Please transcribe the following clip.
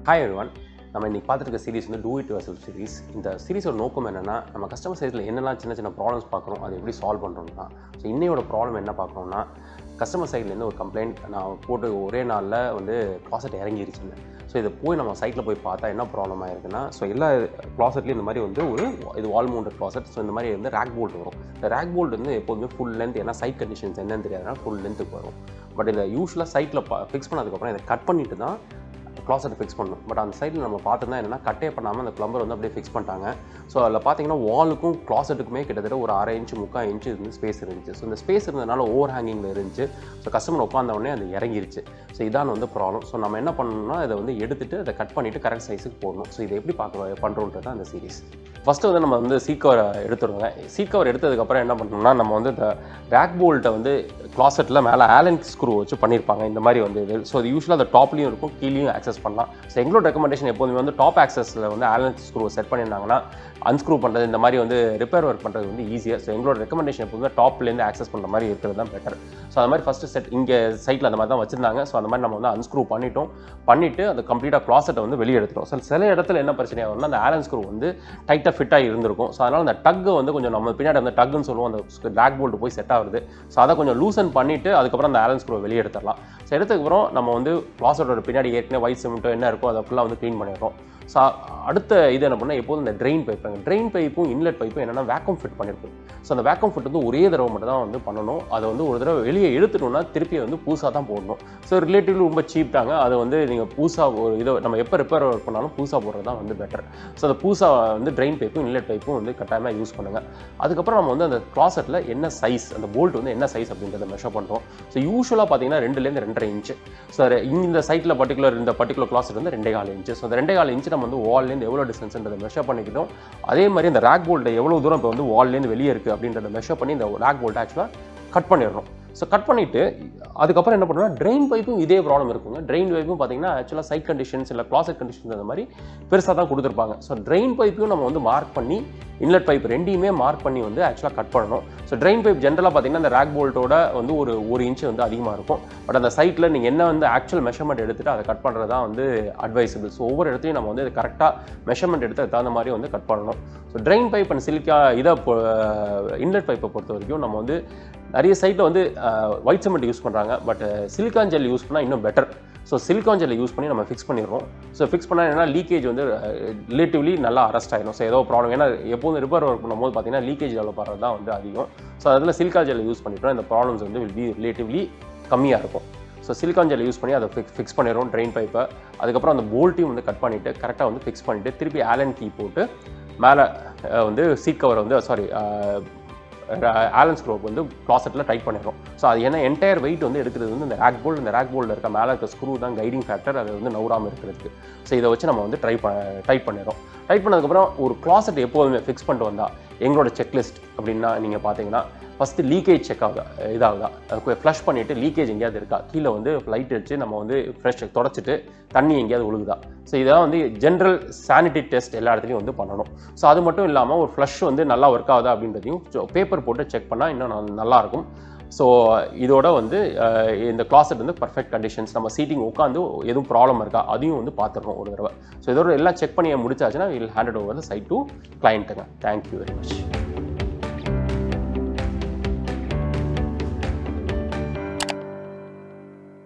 Hi everyone. நம்ம இன்னைக்கு பார்த்துருக்க சீரிஸ் வந்து டூ இட் யுவர்செல்ஃப் சீரிஸ். இந்த சீரிஸோட நோக்கம் என்னென்னா, நம்ம கஸ்டமர் சைடில் என்னெல்லாம் சின்ன சின்ன ப்ராப்ளம்ஸ் பார்க்குறோம், அதை எப்படி சால்வ் பண்ணுறோம்னா. ஸோ இன்னையோட ப்ராப்ளம் என்ன பார்க்கணும்னா, கஸ்டமர் சைட்லேருந்து ஒரு கம்ப்ளைண்ட் நான் போட்டு ஒரே நாளில் வந்து க்ளாசெட் இறங்கிருச்சுன்னு. ஸோ இதை போய் நம்ம சைட்டில் போய் பார்த்தா என்ன ப்ராப்ளம் ஆயிருக்குன்னா, ஸோ எல்லா க்ளாசெட்லேயும் இந்த மாதிரி வந்து இது வால் மவுண்டட் க்ளாசெட். ஸோ இந்த மாதிரி வந்து ரேக் போல்ட் வரும். இந்த ரேக் போல்ட் வந்து எப்போதுமே ஃபுல் லென்த், ஏன்னா சைட் கண்டிஷன்ஸ் என்னன்னு தெரியாதுனா ஃபுல் லென்த்துக்கு வரும். பட் இதை யூஸ்வலாக சைட்டில் ஃபிக்ஸ் பண்ணதுக்கப்புறம் இதை கட் பண்ணிட்டு தான் க்ளாசெட் ஃபிக்ஸ் பண்ணணும். பட் அந்த சைடில் நம்ம பார்த்தோம்னா என்னென்னா, கட்டே பண்ணாமல் அந்த ப்ளம்பர் வந்து அப்படியே ஃபிக்ஸ் பண்ணிட்டாங்க. ஸோ அதில் பார்த்தீங்கன்னா வாலுக்கும் க்ளாசெட்டுக்குமே கிட்டத்தட்ட ஒரு 1/2 இன்ச்சு 3/4 இன்ச்சு வந்து ஸ்பேஸ் இருந்துச்சு. ஸோ இந்த ஸ்பேஸ் இருந்ததுனால ஓவர் ஹேங்கிங்கில் இருந்துச்சு. ஸோ கஸ்டமர் உட்காந்தவுடனே அது இறங்கிருச்சு. ஸோ இதான் வந்து ப்ராப்ளம். ஸோ நம்ம என்ன பண்ணணும்னா, இதை வந்து எடுத்துகிட்டு அதை கட் பண்ணிவிட்டு கரெக்ட் சைஸுக்கு போடணும். ஸோ இதை எப்படி பண்ணுறோன்றது தான் அந்த சீரிஸ். ஃபஸ்ட்டு வந்து நம்ம வந்து சீட் கவர் எடுத்துடுவோங்க. சீட் கவர் எடுத்ததுக்கப்புறம் என்ன பண்ணணும்னா, நம்ம வந்து இந்த ரேக் போல்ட்டை வந்து க்ளாசெட்டில் மேலே ஆலன் ஸ்க்ரூ வச்சு பண்ணியிருப்பாங்க. இந்த மாதிரி வந்து இது. ஸோ அது யூஸ்வலாக அந்த டாப்லேயும் இருக்கும், கீழேயும் ஆக்சஸ் பண்ணலாம். ஸோ எங்களோட ரெக்கமெண்டேஷன் எப்போதுமே வந்து டாப் ஆக்சஸில் வந்து ஆலன் ஸ்க்ரூ செட் பண்ணியிருந்தாங்கன்னா அன்ஸ்க்ரூ பண்ணுறது, இந்த மாதிரி வந்து ரிப்பேர் ஒர்க் பண்ணுறது வந்து ஈஸியாக. ஸோ எங்களோட ரெக்கமெண்டேஷன் எப்போதுமே டாப்லேருந்து ஆக்சஸ் பண்ணுற மாதிரி இருக்கிறது தான் பெட்டர். ஸோ அது மாதிரி ஃபஸ்ட்டு செட் இங்கே சைட்டில் அந்த மாதிரி தான் வச்சுருந்தாங்க. ஸோ அந்த மாதிரி நம்ம வந்து அன்ஸ்க்ரூ பண்ணிவிட்டு அது கம்ப்ளீட்டாக க்ளாசெட்டை வந்து வெளியே எடுத்துட்டோம். ஸோ சில இடத்துல என்ன பிரச்சனையாக வரும்னா, அந்த ஆலன் ஸ்க்ரூ வந்து டைட்டாக ஃபிட்டாக இருந்திருக்கும். ஸோ அதனால் அந்த டக்கு வந்து கொஞ்சம் நம்ம பின்னாடி அந்த டக்குன்னு சொல்லுவோம், அந்த ரேக் போல்ட் போய் செட் ஆகுது. ஸோ அதை கொஞ்சம் லூசன் பண்ணிவிட்டு அதுக்கப்புறம் அந்த ஆலன் ஸ்க்ரூ வெளியே எடுத்துடலாம். ஸோ எடுத்ததுக்கப்புறம் நம்ம வந்து க்ளாசெட்டோட பின்னாடி ஏற்கனவே ஒயிட் சிமெண்ட்டோ என்ன இருக்கோ அதை ஃபுல்லாக வந்து க்ளீன் பண்ணிடுறோம். ஸோ அடுத்த இது என்ன பண்ணால், எப்போதும் இந்த ட்ரெயின் பைப்பும் இன்லெட் பைப்பும் என்னென்னா வேக்கம் ஃபிட் பண்ணியிருக்கும். ஸோ அந்த வேக்கம் ஃபிட் வந்து ஒரே தடவை மட்டும் தான் வந்து பண்ணணும். அதை வந்து ஒரு தடவை வெளியே எடுத்துட்டோம்னா திருப்பி வந்து புதுசாக தான் போடணும். ஸோ ரிலேட்டிவ்லி ரொம்ப சீப் தாங்க. அதை வந்து நீங்கள் புதுசாக ஒரு இதை நம்ம எப்போ ரிப்பேர் ஒர்க் பண்ணாலும் புதுசாக போடுறது தான் வந்து பெட்டர். ஸோ அந்த புதுசாக வந்து ட்ரெயின் பைப்பும் இன்லெட் பைப்பும் வந்து கட்டாயமாக யூஸ் பண்ணுங்கள். அதுக்கப்புறம் நம்ம வந்து அந்த க்ளாசெட்டில் என்ன சைஸ், அந்த போல்ட் வந்து என்ன சைஸ் அப்படின்றத மெஷர் பண்ணுறோம். ஸோ யூஸ்வலாக பார்த்தீங்கன்னா 2லேருந்து 2.5 இன்ச்சு. ஸோ இந்த சைட்டில் இந்த பர்டிகுலர் க்ளாசெட் வந்து 2.25 இன்ச்சு. ஸோ அந்த 2.25 இன்ச்சு நம்ம வந்து வால்லேருந்து எவ்வளோ டிஸ்டன்ஸ்ன்றதை மெஷர் பண்ணிக்கிட்டோம். அதே மாதிரி அந்த ரேக் போல்ட்டை எவ்வளோ தூரம் இப்போ வந்து வால்லேருந்து வெளியே இருக்குது அப்படின்றத மெஷர் பண்ணி இந்த ரேக் போல்ட்டை ஆக்சுவலாக கட் பண்ணிடுறோம். ஸோ கட் பண்ணிவிட்டு அதுக்கப்புறம் என்ன பண்ணுறோம்னா, ட்ரெயின் பைப்பும் இதே ப்ராப்ளம் இருக்குங்க. ட்ரெயின் பைப்பும் பார்த்தீங்கன்னா ஆக்சுவலாக சைட் கண்டிஷன்ஸ் இல்லை க்ளாசெட் கண்டிஷன்ஸ் அந்த மாதிரி பெருசாக தான் கொடுத்துருப்பாங்க. ஸோ ட்ரெயின் பைப்பையும் நம்ம வந்து மார்க் பண்ணி, இன்லெட் பைப் ரெண்டையுமே மார்க் பண்ணி வந்து ஆக்சுவலாக கட் பண்ணணும். ஸோ ட்ரெயின் பைப் ஜென்ரலாக பார்த்தீங்கன்னா அந்த ரேக் போல்ட்டோட வந்து ஒரு 1 இன்ச்சு வந்து அதிகமாக இருக்கும். பட் அந்த சைட்டில் நீங்கள் என்ன வந்து ஆக்சுவல் மெஷர்மெண்ட் எடுத்துகிட்டு அதை கட் பண்ணுறது தான் வந்து அட்வைசபிள். ஸோ ஒவ்வொரு இடத்துலையும் நம்ம வந்து கரெக்டாக மெஷர்மெண்ட் எடுத்து தகுந்த மாதிரி வந்து கட் பண்ணணும். So train pipe and inlet பைப்பை பொறுத்த வரைக்கும் நம்ம வந்து நிறைய சைட்டில் வந்து ஒயிட் சிமெண்ட் யூஸ் பண்ணுறாங்க. பட் சிலிக்கான் ஜெல் யூஸ் பண்ணால் இன்னும் பெட்டர். ஸோ சிலிக்கான் ஜெல்லை யூஸ் பண்ணி நம்ம ஃபிக்ஸ் பண்ணிடுறோம். ஸோ ஃபிக்ஸ் பண்ணால் என்னன்னா, லீக்கேஜ் வந்து ரிலேட்டிவ்லி நல்லா அரெஸ்ட் ஆகிடும். ஸோ ஏதோ ப்ராப்ளம், ஏன்னா எப்போதும் ரிப்பேர் ஒர்க் பண்ணும்போது பார்த்தீங்கன்னா லீக்கேஜ் டெவலப் ஆகிறது தான் வந்து அதிகம். ஸோ அதில் சிலிக்கான் ஜெல்லை யூஸ் பண்ணிட்டோம், இந்த ப்ராப்ளம்ஸ் வந்து வில் பி ரிலேட்டிவ்லி கம்மியாக இருக்கும். ஸோ சிலிக்கான் ஜெல் யூஸ் பண்ணி அதை ஃபிக்ஸ் பண்ணிடுறோம் ட்ரெயின் பைப்பை. அதுக்கப்புறம் அந்த போல்ட்டையும் வந்து கட் பண்ணிவிட்டு கரெக்டாக வந்து ஃபிக்ஸ் பண்ணிவிட்டு திருப்பி ஆலன் கீ போட்டு மேலே வந்து சீட் கவர் வந்து ஆலன் ஸ்க்ரூ வந்து க்ளாசெட்டில் டைட் பண்ணிடுறோம். ஸோ அது ஏன்னா என்டையர் வெயிட் வந்து எடுக்கிறது வந்து இந்த ரேக் போல்டில் இருக்க மேலே இருக்க ஸ்க்ரூ தான் கைடிங் ஃபேக்டர், அது வந்து நவுறாமல் இருக்கிறதுக்கு. ஸோ இதை வச்சு நம்ம வந்து டைட் பண்ணிடுறோம். டைட் பண்ணதுக்கப்புறம் ஒரு க்ளாசெட் எப்போதுமே ஃபிக்ஸ் பண்ணிட்டு வந்தால் எங்களோட செக்லிஸ்ட் அப்படின்னா நீங்கள் பார்த்தீங்கன்னா, ஃபஸ்ட்டு லீக்கேஜ் செக் இதாகுதா, ஃப்ளஷ் பண்ணிவிட்டு லீக்கேஜ் எங்கேயாவது இருக்கா, கீழே வந்து லைட் அடிச்சு நம்ம வந்து ஃப்ரெஷ் தொடச்சிட்டு தண்ணி எங்கேயாவது ஒழுகுதா. ஸோ இதெல்லாம் வந்து ஜென்ரல் சானிட்டி டெஸ்ட் எல்லா இடத்துலையும் வந்து பண்ணணும். ஸோ அது மட்டும் இல்லாமல் ஒரு ஃப்ளஷ் வந்து நல்லா ஒர்க் ஆகுதா அப்படின்றதையும் பேப்பர் போட்டு செக் பண்ணால் இன்னும் நல்லாயிருக்கும். ஸோ இதோட வந்து இந்த க்ளாசெட் வந்து பர்ஃபெக்ட் கண்டிஷன்ஸ், நம்ம சீட்டிங் உட்காந்து எதுவும் ப்ராப்ளம் இருக்கா அதையும் வந்து பார்த்துருக்கோம் ஒரு தடவை. ஸோ இதோட எல்லாம் செக் பண்ணி முடிச்சாச்சுன்னா will hand it over the site to கிளையண்ட்டுங்க. Thank you very much.